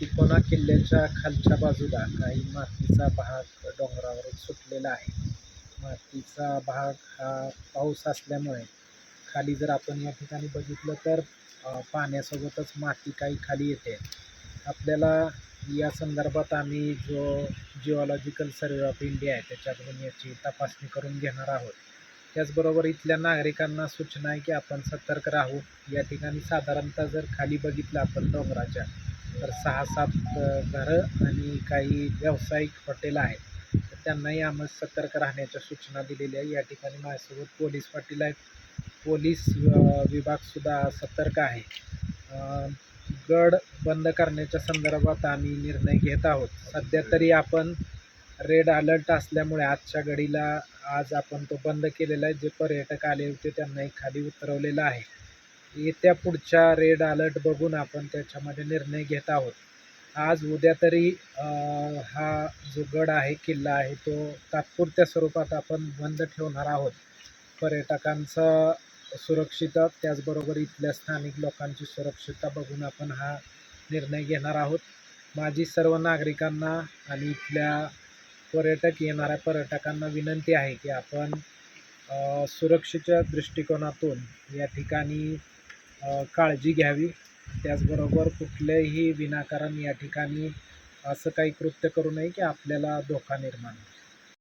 तिकोना किल्ल्याच्या खालच्या बाजूला काही मातीचा भाग डोंगरावर सुटलेला आहे. मातीचा भाग हा पाऊस असल्यामुळे खाली जर आपण या ठिकाणी बघितलं तर पाण्यासोबतच माती काही खाली येते. आपल्याला या संदर्भात आम्ही जो जिओलॉजिकल सर्व्हे ऑफ इंडिया आहे त्याच्याकडून याची तपासणी करून घेणार आहोत. त्याचबरोबर इथल्या नागरिकांना सूचना आहे की आपण सतर्क राहू. या ठिकाणी साधारणतः जर खाली बघितलं आपण डोंगराच्या तर 6-7 घरं आणि काही व्यावसायिक हॉटेल आहेत. तर त्यांनाही आम्ही सतर्क राहण्याच्या सूचना दिलेल्या आहे. या ठिकाणी माझ्यासोबत पोलीस पाटील आहेत. पोलीस विभागसुद्धा सतर्क आहे. गड बंद करण्याच्या संदर्भात आम्ही निर्णय घेत आहोत. सध्या तरी आपण रेड अलर्ट असल्यामुळे आजच्या घडीला आज आपण तो बंद केलेला आहे. जे पर्यटक आले होते त्यांनाही खाली उतरवलेलं आहे. येत्या पुढच्या रेड अलर्ट बघून आपण त्याच्यामध्ये निर्णय घेत आहोत. आज उद्या तरी हा जो गड आहे, किल्ला आहे, तो तात्पुरत्या स्वरूपात आपण बंद ठेवणार आहोत. पर्यटकांचं सुरक्षितता त्याचबरोबर इथल्या स्थानिक लोकांची सुरक्षितता बघून आपण हा निर्णय घेणार आहोत. माझी सर्व नागरिकांना आणि इथल्या येणाऱ्या पर्यटकांना विनंती आहे की आपण सुरक्षेच्या दृष्टिकोनातून या ठिकाणी काळजी घ्यावी. त्याचबरोबर कुठल्याही विनाकारण या ठिकाणी असं काही कृत्य करू नये की आपल्याला धोका निर्माण होईल.